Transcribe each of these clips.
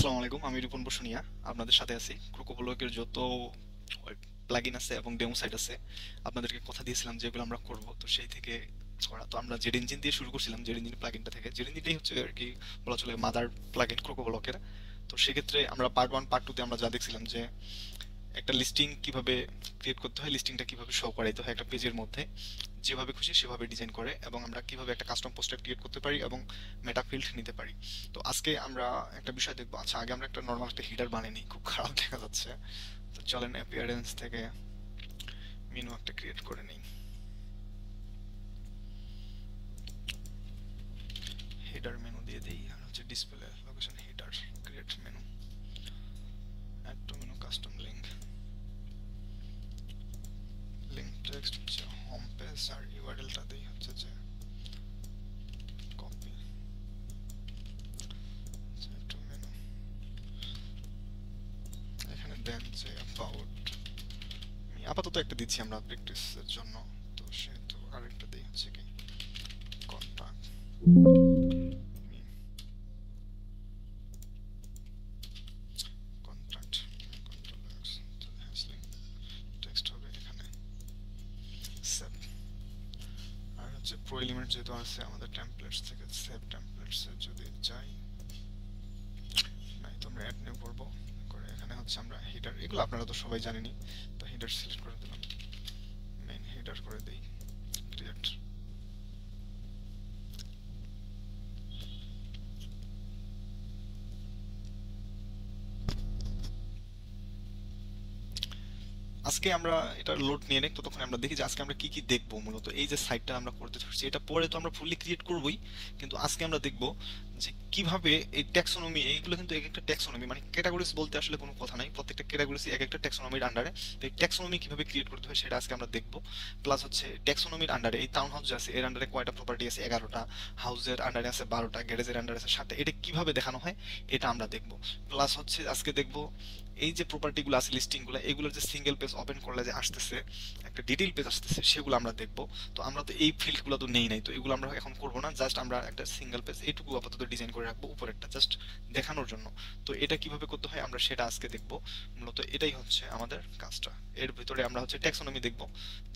আসসালামু আলাইকুম, আমি রিপন বসুনিয়া আপনাদের সাথে আছি। ক্রোকোব্লকের যত প্লাগইন আছে এবং ডেমো সাইট আছে আপনাদেরকে কথা দিয়েছিলাম যেগুলো আমরা করব, তো সেই থেকে করা। তো আমরা জেড ইঞ্জিন দিয়ে শুরু করছিলাম, জেড ইঞ্জিন প্লাগইনটা থেকে। জেড ইঞ্জিনটাই হচ্ছে আর কি বলা চলে মাদার প্লাগইন ক্রোকোব্লকের। তো সেক্ষেত্রে আমরা পার্ট ওয়ান পার্ট টুতে আমরা যা দেখছিলাম যে একটা লিস্টিং কিভাবে ক্রিয়েট করতে হয়, লিস্টিংটা কিভাবে শো করাইতে হয় একটা পেজের মধ্যে, যেভাবে খুশি সেভাবে ডিজাইন করে, এবং আমরা কিভাবে একটা কাস্টম পোস্টার ক্রিয়েট করতে পারি এবং মেটা ফিল্ড নিতে পারি। তো আজকে আমরা একটা বিষয় দেখবো। আচ্ছা, আগে আমরা একটা নর্মাল একটা হিডার বানিয়ে নিই, খুব খারাপ দেখা যাচ্ছে। তো চলেন অ্যাপিয়ারেন্স থেকে মেনু একটা ক্রিয়েট করে নিই। হেডার মেনু দিয়ে দিই, আর হচ্ছে display location header, create menu, add to menu, custom link, link text হচ্ছে হোম পেজ, আর ইউআরএলটা দিই হচ্ছে যে কপি টু মেনু। এখানে দেন যে অ্যাবাউট, আপাতত একটা দিচ্ছি আমরা প্র্যাকটিসের জন্য। তো সেহেতু আরেকটা দিই হচ্ছে কি কন্টাক্ট মি, কন্টাক্ট কন্ট্রোলার্স, তো হ্যাশলিং টেক্সট হবে এখানে সেভ। আর হচ্ছে প্রো এলিমেন্ট যেহেতু আছে আমাদের টেমপ্লেটস থেকে, সেভ টেমপ্লেটস এ যদি যাই, নাই তো আমরা অ্যাড নিউ করব করে। এখানে হচ্ছে আমরা হেডার, এগুলো আপনারা তো সবাই জানেনই। তো হেডার সিলেক্ট করে দিলাম, মেইন হেডার করে দেই ক্রিয়েট। আজকে আমরা এটা লোড নিয়ে নেই, ততক্ষণ আমরা দেখি যে আজকে আমরা কি কি দেখবো। মূলত এই যে সাইটটা আমরা করতে ধরছি, এটা পরে তো আমরা ফুললি ক্রিয়েট করবোই, কিন্তু আজকে আমরা দেখবো যে কিভাবে এই ট্যাক্সোনমি, এইগুলো কিন্তু এক একটা ট্যাক্সোনমি, মানে ক্যাটাগরিজ বলতে আসলে কোনো কথা নাই, প্রত্যেকটা ক্যাটাগরিজ এক একটা ট্যাক্সোনমির আন্ডারে। তো এই ট্যাক্সোনমি কিভাবে ক্রিয়েট করতে হয় সেটা আজকে আমরা দেখবো। প্লাস হচ্ছে ট্যাক্সোনমির আন্ডারে এই টাউন হাউস যে আছে এর আন্ডারে কয়টা প্রপার্টি আছে, 11টা, হাউসের আন্ডারে আছে 12টা, গ্যারেজের আন্ডারে আছে 7টা, এটা কিভাবে দেখানো হয় এটা আমরা দেখবো। প্লাস হচ্ছে আজকে দেখবো এই যে প্রপার্টিগুলো আছে, লিস্টিংগুলো, এগুলোর যে সিঙ্গেল পেজ ওপেন করলে যে আসতেছে একটা ডিটেইল পেজ আসতেছে, সেগুলো আমরা দেখবো। তো আমরা তো এই ফিল্ডগুলো তো নেই নাই, তো এগুলো আমরা এখন করবো না, জাস্ট আমরা একটা সিঙ্গেল পেজ এইটুকু আপাতত ডিজাইন করে রাখবো উপরেরটা, জাস্ট দেখানোর জন্য। তো এটা কিভাবে করতে হয় আমরা সেটা আজকে দেখবো। মূলত এটাই হচ্ছে আমাদের কাজটা। এর ভিতরে আমরা হচ্ছে ট্যাক্সোনমি দেখবো,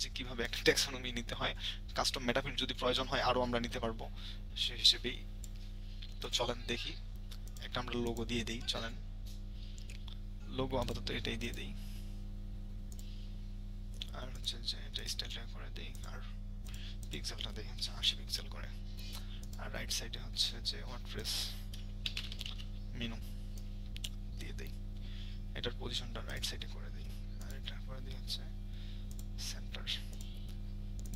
যে কিভাবে একটা ট্যাক্সোনমি নিতে হয়, কাস্টম মেটাফিল্ড যদি প্রয়োজন হয় আরো আমরা নিতে পারবো সে হিসেবেই। তো চলেন দেখি, একটা আমরা লোগো দিয়ে দিই, চলেন লোগো আপাতত এটাই দিয়ে দিই। আর হচ্ছে যে এটা স্টাইলটা করে দেই, আর পিক্সেলটা দেই হচ্ছে 80 পিক্সেল করে। আর রাইট সাইডে হচ্ছে যে ওয়ার্ডপ্রেস মেনু দিয়ে দেই, এটার পজিশনটা রাইট সাইডে করে দেই। আর এটা করে দিই হচ্ছে centre,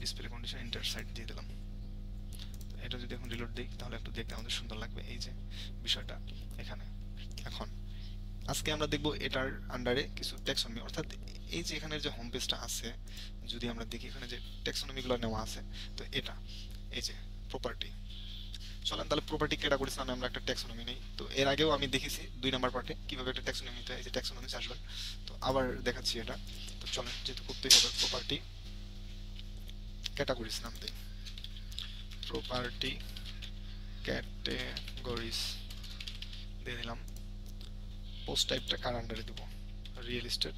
display condition inter side দিয়ে দিলাম। এটা যদি এখন রিলোড দিই তাহলে একটু দেখতে আমাদের সুন্দর লাগবে এই যে বিষয়টা এখানে। এখন আজকে আমরা দেখব এটার আন্ডারে কিছু ট্যাক্সোনমি, অর্থাৎ এই যে এখানে যে হোম পেজটা আছে, যদি আমরা দেখি এখানে যে ট্যাক্সোনমিগুলো নেওয়া আছে, তো এটা এই যে প্রপার্টি। চলেন তাহলে প্রপার্টি ক্যাটাগরিজ নামে আমরা একটা ট্যাক্সোনমি নেই। তো এর আগেও আমি দেখেছি 2 নাম্বার পার্টে কিভাবে একটা ট্যাক্সোনমি নিতে হয়, এই যে ট্যাক্সোনমি আসবে। তো আবার দেখাচ্ছি এটা। তো চলেন, যেহেতু করতেই হবে, প্রপার্টি ক্যাটাগরিজ নাম দেই, প্রপার্টি ক্যাটাগরিজ দিয়ে দিলাম। পোস্ট টাইপটা কার আন্ডারে দিব, রিয়েল এস্টেট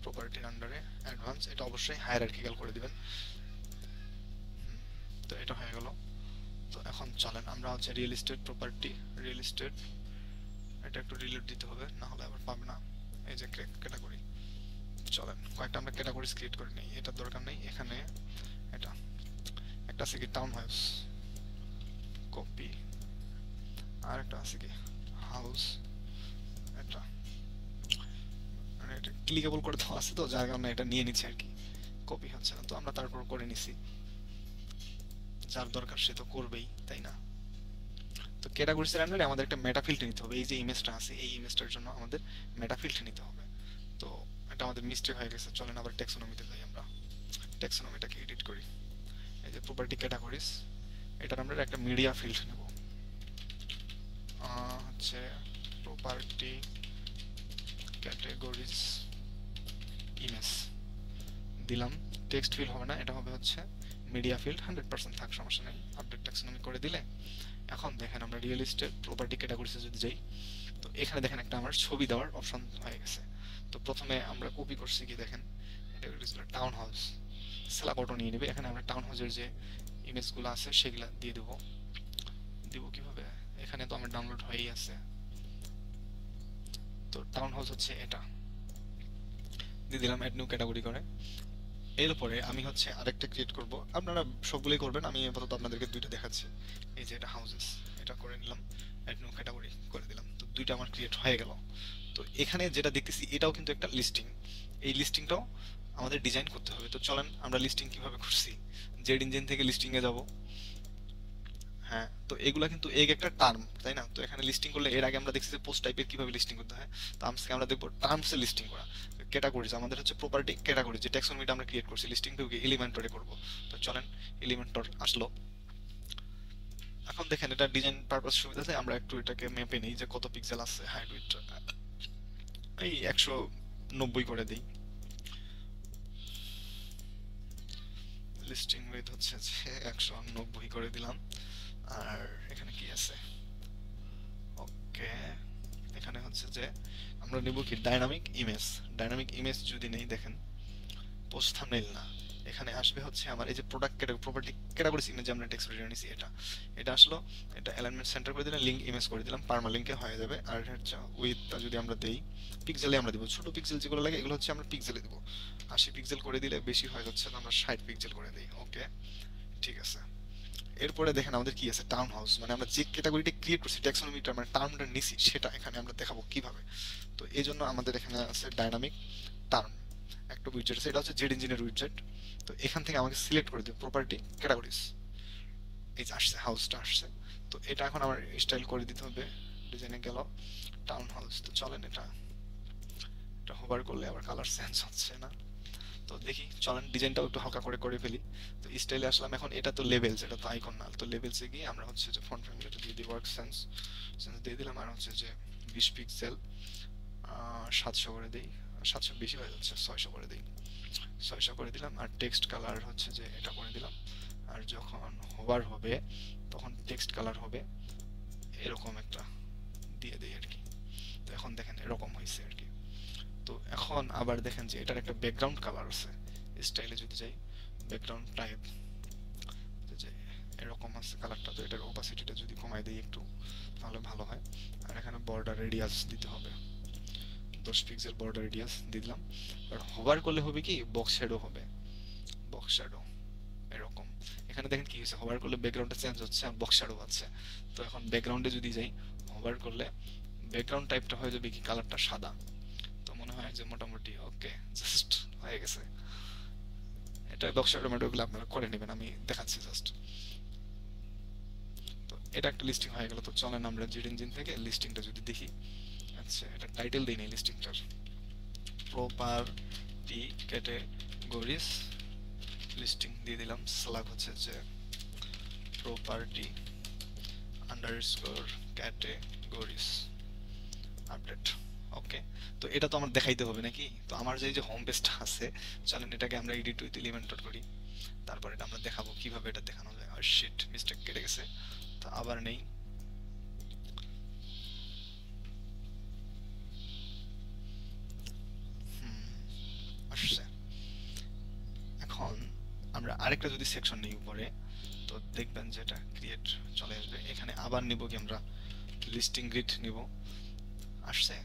প্রপার্টির আন্ডারে, অ্যাডভান্স, এটা অবশ্যই হায়ারার্কিক্যাল করে দিবেন। তো এটা হয়ে গেল। তো এখন চলেন আমরা হচ্ছে real estate property, real estate, এটা একটু রিলেট দিতে হবে, না হলে আবার পাবে না। এই যে ক্যাটাগরি, চলেন কয়েকটা আমরা ক্যাটাগরিজ ক্রিয়েট করে নিই, এটার দরকার নেই এখানে। এটা একটা আছে কি টাউন হাউস, কপি। আর একটা আছে কি হাউস, এটা মানে এটা ক্লিকেবল করে দেওয়া আছে, তো যার কারণে এটা নিয়ে নিচ্ছি আর কি, কপি হচ্ছে না। তো আমরা তারপর করে নিছি, যার দরকার সে তো করবেই, তাই না? তো ক্যাটাগরিজ এর আন্ডারে আমাদের একটা মেটা ফিল্ড নিতে হবে। এই যে ইমেজটা আছে এই ইমেজটার জন্য আমাদের মেটা ফিল্ড নিতে হবে। তো এটা আমাদের মিস্টেক হয়ে গেছে, চলেন আবার ট্যাক্সোনমিতে যাই, আমরা ট্যাক্সোনমিটাকে এডিট করি। এই যে প্রপার্টি ক্যাটাগরিজ, এটার আমরা একটা মিডিয়া ফিল্ড নেব, হচ্ছে প্রপার্টি ক্যাটাগরিজ ইমেজ দিলাম। টেক্সট ফিল্ড হবে না, এটা হবে হচ্ছে মিডিয়া ফিল্ড, 100% থাক, সমস্যা নেই। আপডেট ট্যাক্সোনমি করে দিলে এখন দেখেন আমরা রিয়েল এস্টেট প্রপার্টি ক্যাটাগরিজে যদি যাই, তো এখানে দেখেন একটা আমার ছবি দেওয়ার অপশন হয়ে গেছে। তো প্রথমে আমরা কপি করছি কি দেখেন, এটা ছিল টাউন হাউস, সেলাক অটো নিয়ে নেবে। এখানে আমরা টাউন হাউসের যে ইমেজগুলো আছে সেগুলো দিয়ে দেবো। দিব কিভাবে, এখানে তো আমার ডাউনলোড হয়েই আছে। তো টাউন হাউস হচ্ছে এটা, দিয়ে দিলাম অ্যাড নিউ ক্যাটাগরি করে। এরপরে আমি হচ্ছে আরেকটা ক্রিয়েট করব, আপনারা সবগুলোই করবেন, আমি আপাতত আপনাদেরকে দুইটা দেখাচ্ছি। এই যে এটা হাউসেস, এটা করে নিলাম, অ্যাড নিউ ক্যাটাগরি করে দিলাম। তো দুইটা আমার ক্রিয়েট হয়ে গেল। তো এখানে যেটা দেখতেছি এটাও কিন্তু একটা লিস্টিং, এই লিস্টিংটাও আমাদের ডিজাইন করতে হবে। তো চলেন আমরা লিস্টিং কিভাবে করছি, জেড ইঞ্জিন থেকে লিস্টিং এ যাব। হ্যাঁ, তো এগুলা কিন্তু এক একটা টার্ম, তাই না? তো এখানে লিস্টিং করলে, এর আগে আমরা দেখছি যে পোস্ট টাইপের কিভাবে লিস্টিং করতে হয়। তো আজকে আমরা দেখবো টার্মসে লিস্টিং করা। ক্যাটাগরিজ আমাদের হচ্ছে প্রপার্টি ক্যাটাগরি, যে ট্যাক্সোনমিটা আমরা ক্রিয়েট করছি, লিস্টিং ভিউকে এলিমেন্টরে করব। তো চলেন, এলিমেন্টর আসলো। এখন দেখেন এটা ডিজাইন পারপাস সুবিধাতে আমরা একটু এটাকে মেপে নিই যে কত পিক্সেল আছে। হাইট উইডথ এই 190 করে দিই। লিস্টিং উইথ হচ্ছে যে 190 করে দিলাম। আর এখানে কি আছে, ওকে, এখানে হচ্ছে যে আমরা নিব কি ডাইনামিক ইমেজ। ডাইনামিক ইমেজ যদি নেই, দেখেন পোস্ট থাম্বনেইল না, এখানে আসবে হচ্ছে আমার এই যে product category property category image, আমরা টেক্সট ভিডিও নিছি, এটা আসলো। এটা অ্যালাইনমেন্ট সেন্টার করে দিলাম, লিংক ইমেজ করে দিলাম, পার্মালিংকে হয়ে যাবে। আর হচ্ছে উইথটা যদি আমরা দেই, পিক্সেলে আমরা দিব, ছোট পিক্সেল যেগুলো লাগে এগুলো হচ্ছে আমরা পিক্সেলে দিব। 80 পিক্সেল করে দিলে বেশি হয়ে যাচ্ছে, আমরা 60 পিক্সেল করে দিই। ওকে, ঠিক আছে। এরপরে দেখেন আমাদের কি আছে, টাউন হাউস, মানে আমরা যে ক্যাটাগরিটা ক্রিয়েট করছি, ট্যাক্সোনমিটা মানে টার্মটা নিছি, সেটা এখানে আমরা দেখাবো কিভাবে। তো এই জন্য আমাদের এখানে আছে ডাইনামিক টার্ম, একটা উইডজেট আছে, এটা হচ্ছে জেড ইঞ্জিনের উইডজেট। তো এখান থেকে আমাকে সিলেক্ট করে দিই প্রপার্টি ক্যাটাগরিজ, এই যে আসছে, হাউসটা আসছে। তো এটা এখন আমার স্টাইল করে দিতে হবে। ডিজাইনে গেল, টাউন হাউস। তো চলেন এটা হোভার করলে আবার কালার চেঞ্জ হচ্ছে না। তো দেখি, চলেন ডিজাইনটাও একটু হালকা করে করে ফেলি। তো স্টাইলে আসলাম। এখন এটা তো লেভেলস, এটা তো আইকন না। তো লেভেলসে গিয়ে আমরা হচ্ছে যে ফন্ট ফ্যামিলিটা দিয়ে দিই, ওয়ার্ক সেন্স দিয়ে দিলাম। আর হচ্ছে যে 20 পিক্সেল 700 করে দিই, 700 বেশি হয়ে যাচ্ছে, 600 করে দিই, 600 করে দিলাম। আর টেক্সট কালার হচ্ছে যে এটা করে দিলাম। আর যখন হোভার হবে তখন টেক্সট কালার হবে এরকম একটা দিয়ে দিই আর কি। তো এখন দেখেন এরকম হয়েছে আর কি। তো এখন আবার দেখেন যে এটার একটা ব্যাকগ্রাউন্ড কালার আছে। স্টাইলে যদি যাই, ব্যাকগ্রাউন্ড টাইপ যে এরকম আছে কালারটা। তো এটার ওপাসিটিটা যদি কমাই দিই একটু, তাহলে ভালো হয়। আর এখানে বর্ডার রেডিয়াস দিতে হবে, 10 পিক্সেল বর্ডার রেডিয়াস দিলাম। আর হোভার করলে হবে কি, বক্স শ্যাডো হবে, বক্স শ্যাডো এরকম। এখানে দেখেন কি হয়েছে, হোভার করলে ব্যাকগ্রাউন্ডটা চেঞ্জ হচ্ছে আর বক্স শ্যাডো আছে। তো এখন ব্যাকগ্রাউন্ডে যদি যাই, হোভার করলে ব্যাকগ্রাউন্ড টাইপটা হয়ে যাবে কি, কালারটা সাদা। তো মনে হয় যে মোটামুটি ওকে, জাস্ট হয়ে গেছে। এটা বক্স শ্যাডো ম্যাডোগুলো আপনারা করে নেবেন, আমি দেখাচ্ছি জাস্ট। তো এটা একটা লিস্টিং হয়ে গেল। তো চলেন আমরা জেড ইঞ্জিন থেকে লিস্টিংটা যদি দেখি। আচ্ছা, এটা টাইটেল দিই নেই লিস্টিংটার, প্রপার্টি ক্যাটাগরিজ লিস্টিং দিয়ে দিলাম। স্ল্যাগ হচ্ছে যে প্রপার্টি আন্ডারস্কোর ক্যাটাগরিজ আপডেট। ওকে, তো এটা তো আমার দেখাইতে হবে নাকি? তো আমার যে হোম পেজটা আছে, চলেন এটাকে আমরা এডিট উইথ এলিমেন্টর করি। তারপর এটা আমরা দেখাবো কিভাবে এটা দেখানো যায়। আর শিট, মিস্টেক কেটে গেছে, তো আবার নেই। আসছে। এখন আমরা আরেকটা যদি সেকশন নিই উপরে, তো দেখবেন যে এটা ক্রিয়েট চলে আসবে। এখানে আবার নিব কি আমরা, লিস্টিং গ্রিড নিব। আসছে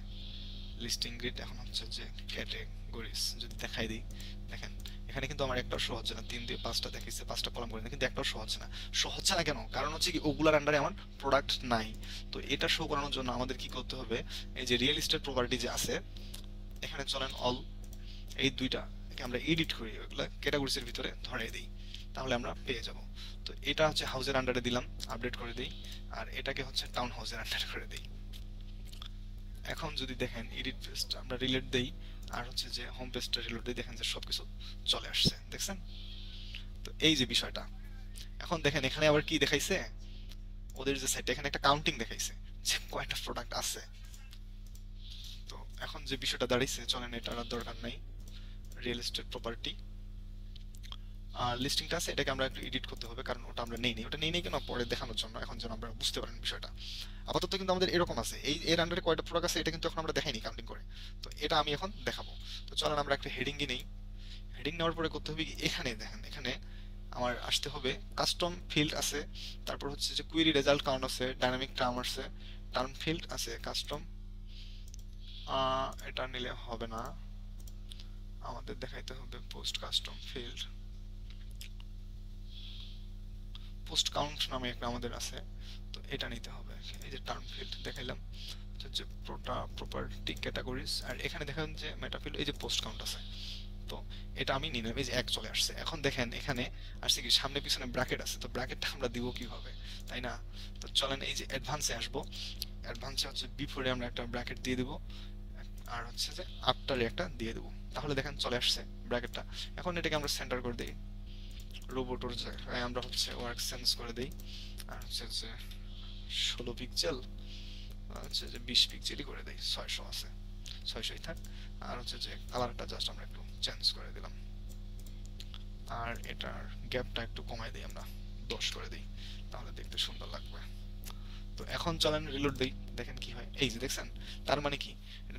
লিস্টিং গ্রিড। এখন হচ্ছে যে ক্যাটাগরিজ যদি দেখাই দিই, দেখেন এখানে কিন্তু আমার একটাও শো হচ্ছে না। 3 দিয়ে 5টা দেখাইছে, 5টা কলাম করে, কিন্তু একটাও শো হচ্ছে না। শো হচ্ছে না কেন? কারণ হচ্ছে কি, ওগুলার আন্ডারে আমার প্রোডাক্ট নাই। তো এটা শো করানোর জন্য আমাদের কি করতে হবে, এই যে রিয়েল এস্টেট প্রপার্টি যে আছে, এখানে চলেন অল, এই দুইটা আমরা এডিট করি, ওগুলা ক্যাটাগরিজের ভিতরে ধরে দিই, তাহলে আমরা পেয়ে যাব। তো এটা হচ্ছে হাউসের আন্ডারে দিলাম, আপডেট করে দিই। আর এটাকে হচ্ছে টাউন হাউসের আন্ডারে করে দিই। এখন যদি দেখেন এডিট পেজটা আমরা রিলেট দেই, আর হচ্ছে যে হোম পেজটা রিলেট দেই, দেখেন যে সবকিছু চলে আসছে, দেখছেন? তো এই যে বিষয়টা। এখন দেখেন এখানে আবার কি দেখাইছে, ওদের যে সাইটে এখানে একটা কাউন্টিং দেখাইছে যে কয়টা প্রোডাক্ট আছে। তো এখন যে বিষয়টা দাঁড়িয়েছে, চলেন এটা আর দরকার নাই। রিয়েল এস্টেট প্রপার্টি লিস্টিংটা আছে, এটাকে আমরা একটু এডিট করতে হবে, কারণ ওটা আমরা নেই ওটা নেই কেন, পরে দেখানোর জন্য, এখন যেন আমরা বুঝতে পারেন বিষয়টা। আপাতত কিন্তু আমাদের এরকম আছে, এই এর আন্ডারে কয়টা প্রোডাক্ট আছে এটা কিন্তু এখন আমরা দেখাইনি কাউন্টিং করে, তো এটা আমি এখন দেখাবো। তো চলেন আমরা একটা হেডিং নেই। হেডিং নেওয়ার পরে করতে হবে এখানে দেখেন, এখানে আমার আসতে হবে কাস্টম ফিল্ড আছে, তারপর হচ্ছে যে কুইরি রেজাল্ট কাউন্ট আছে, ডাইনামিক টার্ম আছে, টার্ম ফিল্ড আছে, কাস্টম, এটা নিলে হবে না, আমাদের দেখাইতে হবে post custom field, post count নামে একটা আমাদের আছে, তো এটা নিতে হবে। এই যে টার্ম ফিল্ড দেখাইলাম, হচ্ছে প্রপার্টি ক্যাটাগরিজ, আর এখানে দেখেন যে মেটা ফিল্ড, এই যে পোস্ট কাউন্ট আছে, তো এটা আমি নিলাম, এই যে এক চলে আসছে। এখন দেখেন এখানে আসছে কি সামনে পিছনে ব্র্যাকেট আছে, তো ব্র্যাকেটটা আমরা দিব কিভাবে, তাই না? তো চলেন এই যে অ্যাডভান্সে আসবো, অ্যাডভান্সে হচ্ছে বিফোরে আমরা একটা ব্র্যাকেট দিয়ে দিব, আর হচ্ছে যে আফটারে একটা দিয়ে দেবো, তাহলে দেখেন চলে আসছে ব্র্যাকেটটা। এখন এটাকে আমরা সেন্টার করে দিই, রোবটর জায়গায় আমরা হচ্ছে ওয়ার্ক সেন্স করে দিই, আর হচ্ছে যে 16 পিক্সেল, হচ্ছে যে 20 পিক্সেলই করে দেই, 600 আছে, 600ই থাক। আর হচ্ছে যে কালারটা জাস্ট আমরা একটু চেঞ্জ করে দিলাম, আর এটার গ্যাপটা একটু কমাই দিই, আমরা 10 করে দিই, তাহলে দেখতে সুন্দর লাগবে। তো এখন চলেন রিলোড দেই, দেখেন কি হয়। এই যে দেখছেন, তার মানে কি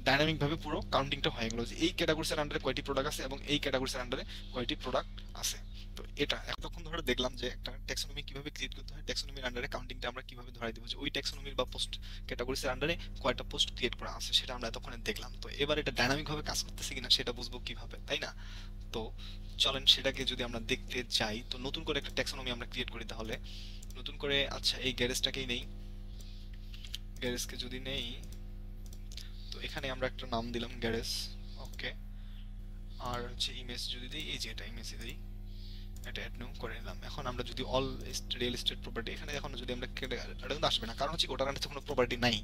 ডাইনামিক ভাবে পুরো কাউন্টিংটা হয়ে গেল যে এই ক্যাটাগরির আন্ডারে কয়টি প্রোডাক্ট আছে এবং এই ক্যাটাগরির আন্ডারে কয়টি প্রোডাক্ট আছে। তো এটা এতক্ষণ ধরে দেখলাম যে একটা ট্যাক্সোনমি কিভাবে ক্রিয়েট করতে হয়, ট্যাক্সোনমির আন্ডারে কাউন্টিংটা আমরা কিভাবে ধরাই দিব, যে ওই ট্যাক্সোনমির বা পোস্ট ক্যাটাগরির আন্ডারে কয়টা পোস্ট ক্রিয়েট করা আছে সেটা আমরা এতক্ষণে দেখলাম। তো এবার এটা ডাইনামিক ভাবে কাজ করতেছে কিনা সেটা বুঝবো কিভাবে, তাই না? তো চলেন সেটাকে যদি আমরা দেখতে যাই, তো নতুন করে একটা ট্যাক্সোনমি আমরা ক্রিয়েট করি তাহলে। নতুন করে আচ্ছা এই গ্যারেজটাকেই নেই, গ্যারেজকে যদি নেই, তো এখানে আমরা একটা নাম দিলাম গ্যারেজ, ওকে। আর হচ্ছে ইমেজ যদি দিই, এই যে এটা ইমেজ দিই, এটা অ্যাড নিউ করে নিলাম। এখন আমরা যদি অল রিয়েল এস্টেট প্রপার্টি, এখানে এখন যদি আমরা এটা কিন্তু আসবে না, কারণ হচ্ছে ওটার আন্ডারে কোনো প্রপার্টি নাই।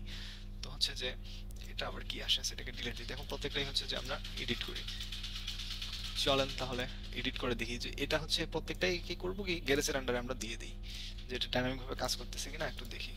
তো হচ্ছে যে এটা আবার কি আসে, সেটাকে ডিলিট দিই। এখন প্রত্যেকটাই হচ্ছে যে আমরা এডিট করি। চলেন তাহলে এডিট করে দেখি যে এটা হচ্ছে প্রত্যেকটাই কি করব, কি গ্যারেজের আন্ডারে আমরা দিয়ে দিই, যে এটা ডাইনামিক ভাবে কাজ করতেছে কিনা একটু দেখি।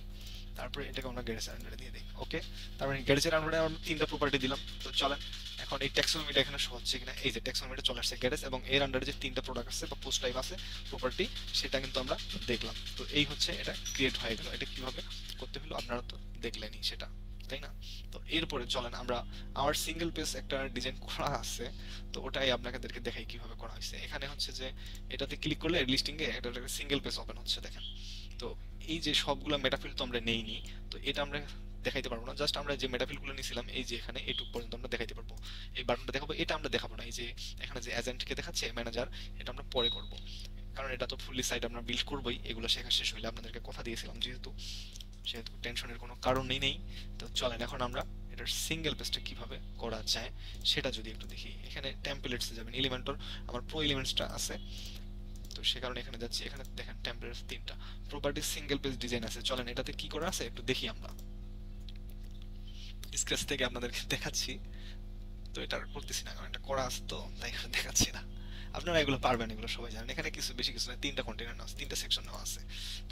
তারপরে এটাকে আমরা গ্যারেজের আন্ডারে দিয়ে দিই, ওকে। তারপরে গ্যারেজের আন্ডারে আমরা তিনটা প্রপার্টি দিলাম। তো চলেন এখন এই ট্যাক্সোনমিটা এখানে শো হচ্ছে কিনা, এই যে ট্যাক্সোনমিটা চলে আসছে গ্যারেজ, এবং এর আন্ডারে যে তিনটা প্রোডাক্ট আছে বা পোস্ট টাইপ আছে প্রপার্টি, সেটা কিন্তু আমরা দেখলাম। তো এই হচ্ছে এটা ক্রিয়েট হয়ে গেল। এটা কিভাবে করতে হলো আপনারা তো দেখলেনই সেটা, তাই না? তো এরপরে চলেন আমরা আমার সিঙ্গেল পেজ একটা ডিজাইন করা আছে, তো ওটাই আপনাদেরকে দেখাই কিভাবে করা হয়েছে। এখানে হচ্ছে যে এটাতে ক্লিক করলে লিস্টিং এ একটা সিঙ্গেল পেজ ওপেন হচ্ছে, দেখেন। তো এই যে সবগুলো মেটাফিল তো আমরা নেইনি, তো এটা আমরা দেখাইতে পারবো না, জাস্ট আমরা যে মেটাফিল গুলো নিছিলাম এই যে এখানে এইটুকু পর্যন্ত আমরা দেখাইতে পারবো। এই বাটনটা দেখাবো, এটা আমরা দেখাবো না। এই যে এখানে যে এজেন্টকে দেখাচ্ছে ম্যানেজার, এটা আমরা পরে করব, কারণ এটা তো ফুললি সাইট আমরা বিল্ড করবোই, এগুলো শেখা শেষ হইলে আপনাদেরকে কথা দিয়েছিলাম, যেহেতু সেহেতু টেনশনের কোনো কারণই নেই। তো চলেন এখন আমরা এটার সিঙ্গেল পেজটা কিভাবে করা যায় সেটা যদি একটু দেখি। এখানে টেমপ্লেটসে যাবেন, এলিমেন্টর আমার প্রো এলিমেন্টসটা আছে, তো সে কারণে এখানে যাচ্ছি। এখানে দেখেন টেমপ্লেটস তিনটা, প্রপার্টি সিঙ্গেল পেজ ডিজাইন আছে। চলেন এটাতে কি করা আছে একটু দেখি, আমরা স্ক্র্যাচ থেকে আপনাদেরকে দেখাচ্ছি। তো এটা আর করতেছি না, কারণ এটা করা আছে তো তাই আর দেখাচ্ছি না। আপনারা এগুলো পারবেন, এগুলো সবাই জানেন। এখানে কিছু বেশি কিছু না, তিনটা কন্টেনার নেওয়া আছে, তিনটা সেকশন নেওয়া আছে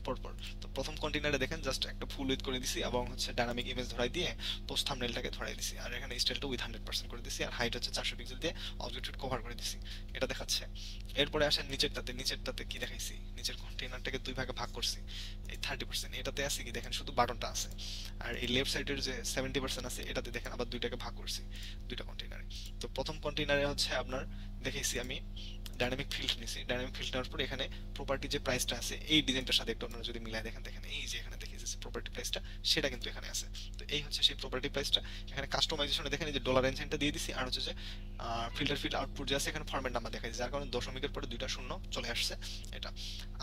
পরপর। তো প্রথম কন্টেনারে দেখেন জাস্ট একটা ফুল উইথ করে দিছি, এবং হচ্ছে ডাইনামিক ইমেজ ধরাই দিয়ে পোস্ট থাম্বনেলটাকে ধরাই দিছি, আর এখানে স্টাইলটা উইথ 100% করে দিছি, আর হাইট হচ্ছে 400 পিক্সেল দিয়ে অবজেক্ট কভার করে দিছি, এটা দেখাচ্ছে। এরপরে আসেন নিচেরটাতে, নিচেরটাতে কি দেখাইছি, নিচের কন্টেনারটাকে দুই ভাগে ভাগ করছি, এই 30%। এটাতে আছে কি দেখেন শুধু বাটনটা আছে, আর এই লেফট সাইডের যে 70% আছে এটাতে দেখেন আবার দুইটাকে ভাগ করছি, দুইটা কন্টেনারে। তো প্রথম কন্টেনারে হচ্ছে আপনার দেখেছি আমি ডাইনামিক ফিল্ড নিছি, ডাইনামিক ফিল্ড নেওয়ার পর এখানে প্রপার্টি যে প্রাইসটা আছে এই ডিজাইনটার সাথে একটু আপনারা যদি মিলাই দেখেন, দেখেন এই যে এখানে দেখেছি প্রপার্টি প্রাইসটা, সেটা কিন্তু এখানে আছে। তো এই হচ্ছে সেই প্রপার্টি প্রাইসটা। এখানে কাস্টমাইজেশনে দেখেন এই যে ডলার এনসাইনটা দিয়ে দিছি, আর হচ্ছে যে ফিল্টার ফিল্ড আউটপুট যে আছে এখানে ফরম্যাট নাম্বার দেখাই, যার কারণে দশমিকের পরে দুইটা শূন্য চলে আসছে এটা।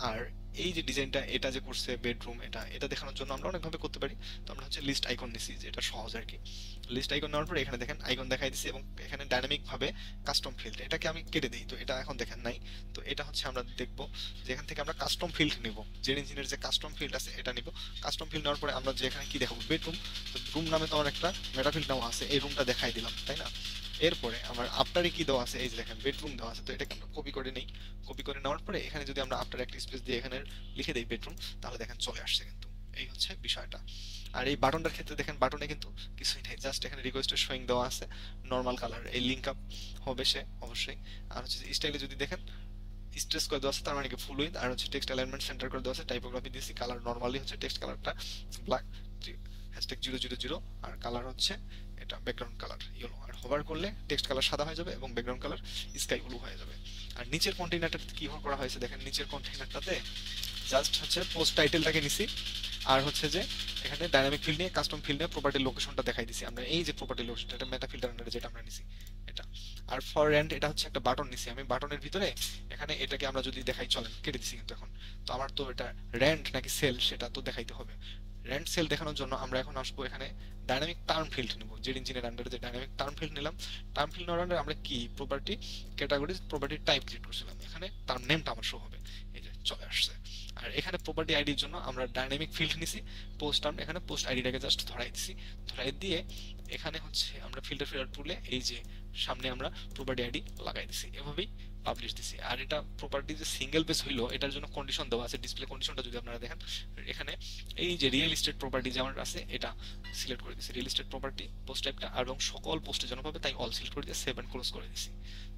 আর এই যে ডিজাইনটা এটা যে করছে বেডরুম, এটা এটা দেখানোর জন্য আমরা অনেকভাবে করতে পারি। তো আমরা হচ্ছে লিস্ট আইকন নিছি, যে এটা সহজ আর কি। লিস্ট আইকন নেওয়ার পরে এখানে দেখেন আইকন দেখাই দিছি, এবং এখানে ডাইনামিক ভাবে কাস্টম ফিল্ড, এটাকে আমি কেটে দিই, তো এটা এখন দেখেন নাই। তো এটা হচ্ছে আমরা দেখবো যে এখান থেকে আমরা কাস্টম ফিল্ড নিব, জেড ইঞ্জিনের যে কাস্টম ফিল্ড আছে এটা নিব। কাস্টম ফিল্ড নেওয়ার পরে আমরা যে এখানে কি দেখাবো, বেডরুম। তো রুম নামে তো আমার একটা মেটা ফিল্ড নেওয়া আছে, এই রুমটা দেখাই দিলাম, তাই না? এরপরে আমার আফটারে কি দেওয়া আছে, এই যে দেখেন বেডরুম দেওয়া আছে, তো এটাকে আমরা কপি করে নেই। কপি করে নেওয়ার পরে এখানে যদি আমরা আফটার একটা স্পেস দিয়ে এখানে লিখে দেই বেডরুম, তাহলে দেখেন চলে আসছে কিন্তু। এই হচ্ছে বিষয়টা। আর এই বাটনটার ক্ষেত্রে দেখেন বাটনে কিন্তু কিছুই নেই, জাস্ট এখানে রিকোয়েস্টের শোয়িং দেওয়া আছে, নর্মাল কালার, এই লিংক আপ হবে সে অবশ্যই। আর হচ্ছে স্টাইলে যদি দেখেন স্ট্রেস করে দেওয়া আছে, তার মানে কি ফুল উইথ, আর হচ্ছে টেক্সট অ্যালাইনমেন্ট সেন্টার করে দেওয়া আছে, টাইপোগ্রাফি দিয়েছি, কালার নরমালি হচ্ছে টেক্সট কালারটা ব্ল্যাক, হ্যাশট্যাগ 000, আর কালার হচ্ছে এটা ব্যাকগ্রাউন্ড কালার ইয়েলো, আর হোভার করলে টেক্সট কালার সাদা হয়ে যাবে এবং ব্যাকগ্রাউন্ড কালার স্কাই ব্লু হয়ে যাবে। আর নিচের কন্টেইনারটা কি করা হয়েছে দেখেন, নিচের কন্টেইনারটাতে জাস্ট হচ্ছে পোস্ট টাইটেলটাকে নিছি, আর হচ্ছে যে এখানে ডাইনামিক ফিল্ড নিয়ে কাস্টম ফিল্ড নিয়ে প্রপার্টি লোকেশনটা দেখাই দিছি আমরা, এই যে প্রপার্টি লোকেশনটা এটা মেটা ফিল্টার আন্ডারে যেটা আমরা নিছি এটা। আর ফর র্যান্ড এটা হচ্ছে একটা বাটন নিছি আমি, বাটনের ভিতরে এখানে এটাকে আমরা যদি দেখাই, চলেন কেটে দিছি কিন্তু এখন, তো আমার তো এটা র্যান্ড নাকি সেল সেটা তো দেখাইতে হবে। র্যান্ড সেল দেখানোর জন্য আমরা এখন আসবো এখানে ডাইনামিক টার্ম ফিল্ড নেব, জেড ইঞ্জিনের আন্ডারে যে ডাইনামিক টার্ম ফিল্ড নিলাম, টার্ম ফিল্ড নেওয়ার আন্ডারে আমরা কি property category property type click করছিলাম, এখানে টার্ম নেমটা আমার শো হবে, এই যে চলে আসছে। আর এখানে প্রপার্টি আইডির জন্য আমরা ডাইনামিক ফিল্ড নিছি, পোস্ট টার্ম, এখানে পোস্ট আইডিটাকে জাস্ট ধরাই দিছি, ধরাই দিয়ে এখানে হচ্ছে আমরা ফিল্টার টুলে এই যে সামনে আমরা প্রপার্টি আইডি লাগাই দিছি, এভাবেই পাবলিশ দিছি। আর এটা প্রপার্টি যে সিঙ্গেল পেজ হইলো এটার জন্য কন্ডিশন দেওয়া আছে, ডিসপ্লে কন্ডিশনটা যদি আপনারা দেখেন এখানে এই যে রিয়েল এস্টেট প্রপার্টি যে আমার আছে এটা সিলেক্ট করে দিছি, রিয়েল এস্টেট প্রপার্টি পোস্ট টাইপটা, এবং সকল পোস্টের জন্য পাবে তাই অল সিলেক্ট করে দিয়ে সেভ এন্ড ক্লোজ করে দিছি।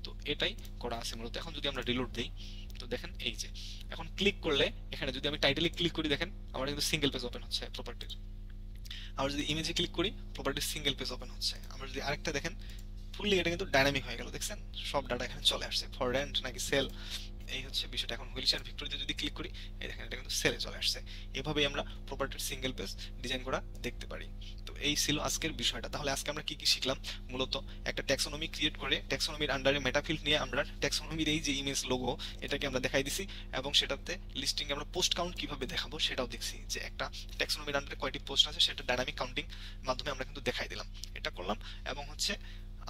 তো এটাই করা আছে মূলত। এখন যদি আমরা রিলোড দেই তো দেখেন এই যে এখন ক্লিক করলে এখানে যদি আমি টাইটেলে ক্লিক করি দেখেন আমার কিন্তু সিঙ্গেল পেজ ওপেন হচ্ছে প্রপার্টির। আমরা যদি ইমেজে ক্লিক করি প্রপার্টির সিঙ্গেল পেজ ওপেন হচ্ছে। আমরা যদি আরেকটা দেখেন ফুললি এটা কিন্তু ডাইনামিক হয়ে গেল, দেখছেন সব ডাটা এখানে চলে আসছে, ফর রেন্ট নাকি সেল এই হচ্ছে বিষয়টা। এখন হুইলচেয়ার ভিক্টোরিতে যদি ক্লিক করি এই দেখেন এটা কিন্তু সেলে চলে আসছে। এভাবেই আমরা প্রপার্টির সিঙ্গেল পেজ ডিজাইন করা দেখতে পারি। তো এই ছিল আজকের বিষয়টা। তাহলে আজকে আমরা কি কি শিখলাম, মূলত একটা ট্যাক্সোনমি ক্রিয়েট করে ট্যাক্সোনমির আন্ডারে মেটাফিল্ড নিয়ে আমরা ট্যাক্সোনমির এই যে ইমেজ লোগো এটাকে আমরা দেখাই দিছি, এবং সেটাতে লিস্টিং আমরা পোস্ট কাউন্ট কিভাবে দেখাবো সেটাও দেখছি, যে একটা ট্যাক্সোনমির আন্ডারে কয়টি পোস্ট আছে সেটা ডাইনামিক কাউন্টিং মাধ্যমে আমরা কিন্তু দেখাই দিলাম, এটা করলাম। এবং হচ্ছে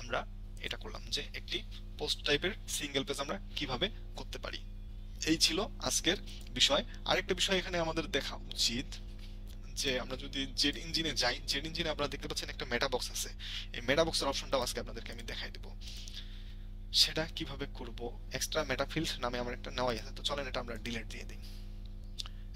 আমরা এটা করলাম যে একটি পোস্ট টাইপের সিঙ্গেল পেজ আমরা কিভাবে করতে পারি। এই ছিল আজকের বিষয়। আরেকটা বিষয় এখানে আমাদের দেখা উচিত, যে আমরা যদি জেড ইঞ্জিনে যাই, জেড ইঞ্জিনে আপনারা দেখতে পাচ্ছেন একটা মেটা বক্স আছে, এই মেটা বক্সের অপশনটাও আজকে আপনাদেরকে আমি দেখাই দেব, সেটা কিভাবে করব। এক্সট্রা মেটা ফিল্ড নামে আমার একটা নেওয়াই আছে, তো চলেন এটা আমরা ডিলিট দিয়ে দিই।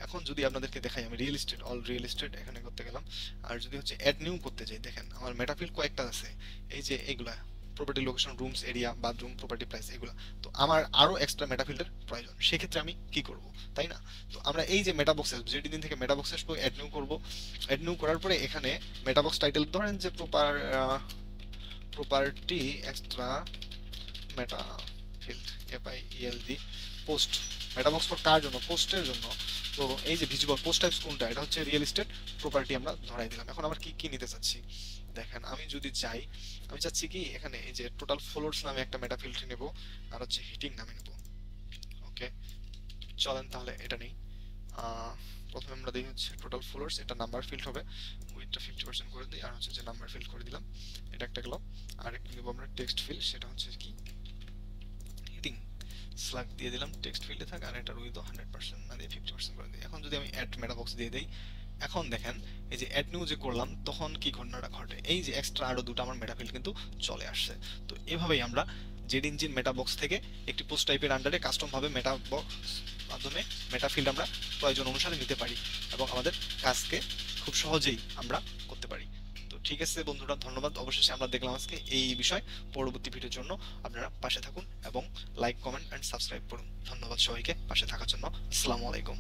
এখন যদি আপনাদেরকে দেখাই আমি real estate all real estate এখানে করতে গেলাম, আর যদি হচ্ছে অ্যাড নিউ করতে যাই দেখেন আমার মেটা ফিল্ড কয়েকটা আছে, এই যে এগুলা property location, rooms, area, bathroom, property price, এগুলো। তো আমার আরো এক্সট্রা মেটা ফিল্ডের প্রয়োজন, সেক্ষেত্রে আমি কি করব, তাই না? তো আমরা এই যে মেটা বক্সে যেটি দিন থেকে মেটা বক্সে আসবো, অ্যাড নিউ করব। অ্যাড নিউ করার পরে এখানে মেটা বক্স টাইটেল ধরেন যে property extra meta field FIELD post, meta box for কার জন্য, পোস্টের জন্য। তো এই যে ভিজুয়াল পোস্ট টাইপস কোনটা, এটা হচ্ছে রিয়েল এস্টেট প্রপার্টি আমরা ধরাই দিলাম। এখন আবার কি কি নিতে চাচ্ছি দেখেন, আমি যদি চাই, আমি চাচ্ছি কি এখানে এই যে টোটাল ফলোয়ার্স নামে একটা মেটা ফিল্ড নেব, আর হচ্ছে হিটিং নামে নেব। ওকে চলেন তাহলে এটা নেই। প্রথমে আমরা দিই হচ্ছে টোটাল ফলোয়ার্স, এটা নাম্বার ফিল্ড হবে, উইথটা 50% করে দিই, আর হচ্ছে যে নাম্বার ফিল্ড করে দিলাম, এটা একটা গেল। আর একটা নেব আমরা টেক্সট ফিল্ড, সেটা হচ্ছে কি হিটিং স্ল্যাগ দিয়ে দিলাম, টেক্সট ফিল্ডে থাক, আর এটার উইথ 100% না দিয়ে 50% করে দিই। এখন যদি আমি অ্যাড মেটা বক্স দিয়ে দেই, এখন দেখেন এই যে অ্যাড নিউ যে করলাম তখন কি ঘটনাটা ঘটে, এই যে এক্সট্রা আরো দুটো আমার মেটা ফিল্ড কিন্তু চলে আসছে। তো এভাবেই আমরা জেড ইঞ্জিন মেটা বক্স থেকে একটি পোস্ট টাইপের আন্ডারে কাস্টম ভাবে মেটা বক্স মাধ্যমে মেটা ফিল্ড আমরা প্রয়োজন অনুসারে নিতে পারি, এবং আমাদের কাজকে খুব সহজেই আমরা করতে পারি। তো ঠিক আছে বন্ধুরা, ধন্যবাদ। অবশেষে আমরা দেখলাম আজকে এই বিষয়। পরবর্তী ভিডিওর জন্য আপনারা পাশে থাকুন এবং লাইক, কমেন্ট এন্ড সাবস্ক্রাইব করুন। ধন্যবাদ সবাইকে পাশে থাকার জন্য। আসসালামু আলাইকুম।